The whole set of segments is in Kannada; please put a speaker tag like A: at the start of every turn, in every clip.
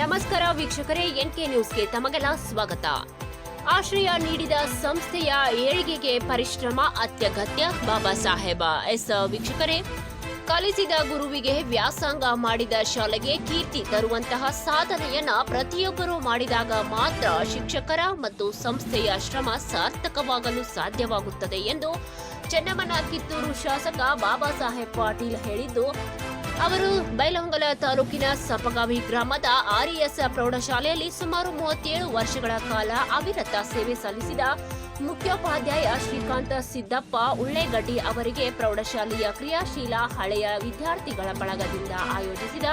A: ನಮಸ್ಕಾರ ವೀಕ್ಷಕರೇ, ಎನ್ಕೆ ನ್ಯೂಸ್ಗೆ ತಮಗೆಲ್ಲ ಸ್ವಾಗತ. ಆಶ್ರಯ ನೀಡಿದ ಸಂಸ್ಥೆಯ ಏಳಿಗೆಗೆ ಪರಿಶ್ರಮ ಅತ್ಯಗತ್ಯ. ಬಾಬಾ ಸಾಹೇಬ ವೀಕ್ಷಕರೇ, ಕಲಿಸಿದ ಗುರುವಿಗೆ ವ್ಯಾಸಂಗ ಮಾಡಿದ ಶಾಲೆಗೆ ಕೀರ್ತಿ ತರುವಂತಹ ಸಾಧನೆಯನ್ನ ಪ್ರತಿಯೊಬ್ಬರೂ ಮಾಡಿದಾಗ ಮಾತ್ರ ಶಿಕ್ಷಕರ ಮತ್ತು ಸಂಸ್ಥೆಯ ಶ್ರಮ ಸಾರ್ಥಕವಾಗಲು ಸಾಧ್ಯವಾಗುತ್ತದೆ ಎಂದು ಚೆನ್ನಮ್ಮನ ಕಿತ್ತೂರು ಶಾಸಕ ಬಾಬಾ ಸಾಹೇಬ್ ಪಾಟೀಲ್ ಹೇಳಿದ್ದು, ಅವರು ಬೈಲಹೊಂಗಲ ತಾಲೂಕಿನ ಸಪಗಾವಿ ಗ್ರಾಮದ ಆರ್ಎಸ್ ಪ್ರೌಢಶಾಲೆಯಲ್ಲಿ ಸುಮಾರು 37 ವರ್ಷಗಳ ಕಾಲ ಅವಿರತ ಸೇವೆ ಸಲ್ಲಿಸಿದ ಮುಖ್ಯೋಪಾಧ್ಯಾಯ ಶ್ರೀಕಾಂತ ಸಿದ್ದಪ್ಪ ಉಳ್ಳೆಗಡ್ಡಿ ಅವರಿಗೆ ಪ್ರೌಢಶಾಲೆಯ ಕ್ರಿಯಾಶೀಲ ಹಳೆಯ ವಿದ್ಯಾರ್ಥಿಗಳ ಬಳಗದಿಂದ ಆಯೋಜಿಸಿದ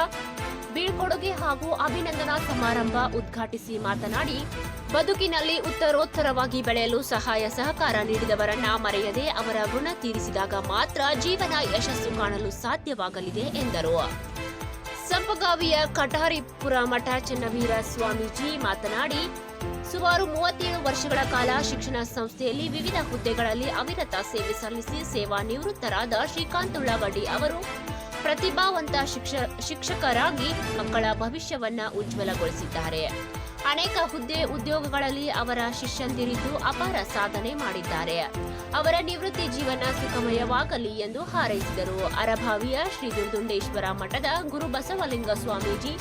A: ಬೀಳ್ಕೊಡುಗೆ ಹಾಗೂ ಅಭಿನಂದನಾ ಸಮಾರಂಭ ಉದ್ಘಾಟಿಸಿ ಮಾತನಾಡಿ, ಬದುಕಿನಲ್ಲಿ ಉತ್ತರೋತ್ತರವಾಗಿ ಬೆಳೆಯಲು ಸಹಾಯ ಸಹಕಾರ ನೀಡಿದವರನ್ನ ಮರೆಯದೆ ಅವರ ಋಣ ತೀರಿಸಿದಾಗ ಮಾತ್ರ ಜೀವನ ಯಶಸ್ಸು ಕಾಣಲು ಸಾಧ್ಯವಾಗಲಿದೆ ಎಂದರು. ಸಂಪಗಾವಿಯ ಕಟಾರಿಪುರ ಮಠ ಚೆನ್ನವೀರ ಸ್ವಾಮೀಜಿ ಮಾತನಾಡಿ, ಸುಮಾರು 37 ವರ್ಷಗಳ ಕಾಲ ಶಿಕ್ಷಣ ಸಂಸ್ಥೆಯಲ್ಲಿ ವಿವಿಧ ಹುದ್ದೆಗಳಲ್ಲಿ ಅವಿರತ ಸೇವೆ ಸಲ್ಲಿಸಿ ಸೇವಾ ನಿವೃತ್ತರಾದ ಶ್ರೀಕಾಂತ್ ಉಳ್ಳಾಗಡ್ಡಿ ಅವರು ಪ್ರತಿಭಾವಂತ ಶಿಕ್ಷಕರಾಗಿ ಮಕ್ಕಳ ಭವಿಷ್ಯವನ್ನ ಉಜ್ವಲಗೊಳಿಸಿದ್ದಾರೆ. ಅನೇಕ ಹುದ್ದೆ ಉದ್ಯೋಗಗಳಲ್ಲಿ ಅವರ ಶಿಷ್ಯಂದಿರಿದ್ದು ಅಪಾರ ಸಾಧನೆ ಮಾಡಿದ್ದಾರೆ. ಅವರ ನಿವೃತ್ತಿ ಜೀವನ ಸುಖಮಯವಾಗಲಿ ಎಂದು ಹಾರೈಸಿದರು. ಅರಭಾವಿಯ ಶ್ರೀ ದುರ್ದುಂಡೇಶ್ವರ ಮಠದ ಗುರು ಬಸವಲಿಂಗ ಸ್ವಾಮೀಜಿ,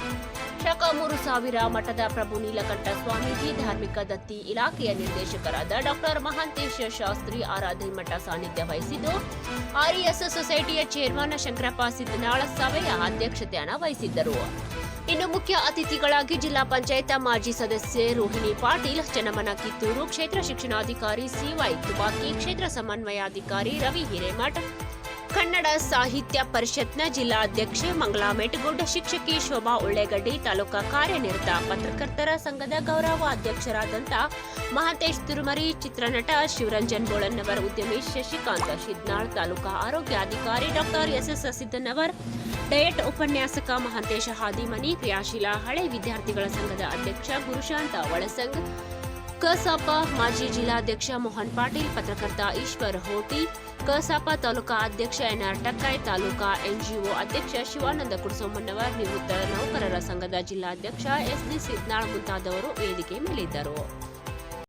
A: ಶಕ 3000 ಮಠದ ಪ್ರಭು ನೀಲಕಂಠ ಸ್ವಾಮೀಜಿ, ಧಾರ್ಮಿಕ ದತ್ತಿ ಇಲಾಖೆಯ ನಿರ್ದೇಶಕರಾದ ಡಾಕ್ಟರ್ ಮಹಾಂತೇಶ ಶಾಸ್ತ್ರಿ ಆರಾಧ್ಯ ಮಠ ಸಾನ್ನಿಧ್ಯ ವಹಿಸಿದ್ದು, ಆರ್ಎಸ್ ಸೊಸೈಟಿಯ ಚೇರ್ಮನ್ ಶಂಕರಪ್ಪ ಸಿದ್ದನಾಳ ಸಭೆಯ ಅಧ್ಯಕ್ಷತೆಯನ್ನು ವಹಿಸಿದ್ದರು. ಇನ್ನು ಮುಖ್ಯ ಅತಿಥಿಗಳಾಗಿ ಜಿಲ್ಲಾ ಪಂಚಾಯತ್ ಮಾಜಿ ಸದಸ್ಯೆ ರೋಹಿಣಿ ಪಾಟೀಲ್, ಚೆನ್ನಮ್ಮನ ಕಿತ್ತೂರು ಕ್ಷೇತ್ರ ಶಿಕ್ಷಣಾಧಿಕಾರಿ ಸಿವೈ ತುಬಾಕಿ, ಕ್ಷೇತ್ರ ಸಮನ್ವಯಾಧಿಕಾರಿ ರವಿ ಹಿರೇಮಠ್, ಕನ್ನಡ ಸಾಹಿತ್ಯ ಪರಿಷತ್ನ ಜಿಲ್ಲಾಧ್ಯಕ್ಷೆ ಮಂಗಳಾ ಮೆಟಗುಡ್, ಶಿಕ್ಷಕಿ ಶೋಭಾ ಉಳ್ಳೆಗಡ್ಡಿ, ತಾಲೂಕಾ ಕಾರ್ಯನಿರತ ಪತ್ರಕರ್ತರ ಸಂಘದ ಗೌರವ ಅಧ್ಯಕ್ಷರಾದಂಥ ಮಹಾಂತೇಶ್ ತುರುಮರಿ, ಚಿತ್ರನಟ ಶಿವರಂಜನ್ ಬೋಳನ್ನವರ್, ಉದ್ಯಮಿ ಶಶಿಕಾಂತ್ ಶಿದ್ನಾಳ್, ತಾಲೂಕಾ ಆರೋಗ್ಯಾಧಿಕಾರಿ ಡಾಕ್ಟರ್ ಎಸ್ ಸಿದ್ದನವರ್, ಡಯಟ್ ಉಪನ್ಯಾಸಕ ಮಹಾಂತೇಶ ಹಾದಿಮನಿ, ಕ್ರಿಯಾಶೀಲ ಹಳೆ ವಿದ್ಯಾರ್ಥಿಗಳ ಸಂಘದ ಅಧ್ಯಕ್ಷ ಗುರುಶಾಂತ ಒಳಸಂಗ್, ಕಸಾಪ ಮಾಜಿ ಜಿಲ್ಲಾಧ್ಯಕ್ಷ ಮೋಹನ್ ಪಾಟೀಲ್, ಪತ್ರಕರ್ತ ಈಶ್ವರ್ ಹೋಟಿ, ಕಸಾಪ ತಾಲೂಕಾ ಅಧ್ಯಕ್ಷ ಎನ್ಆರ್ ಟಕ್ಕಾಯ್, ತಾಲೂಕಾ ಎನ್ಜಿಒ ಅಧ್ಯಕ್ಷ ಶಿವಾನಂದ ಕುಡಸೋಮಣ್ಣವರ್, ನಿವೃತ್ತ ನೌಕರರ ಸಂಘದ ಜಿಲ್ಲಾಧ್ಯಕ್ಷ ಎಸ್ಡಿ ಸಿದ್ನಾಳ್ ಮುಂತಾದವರು ವೇದಿಕೆ ಮೇಲಿದ್ದರು.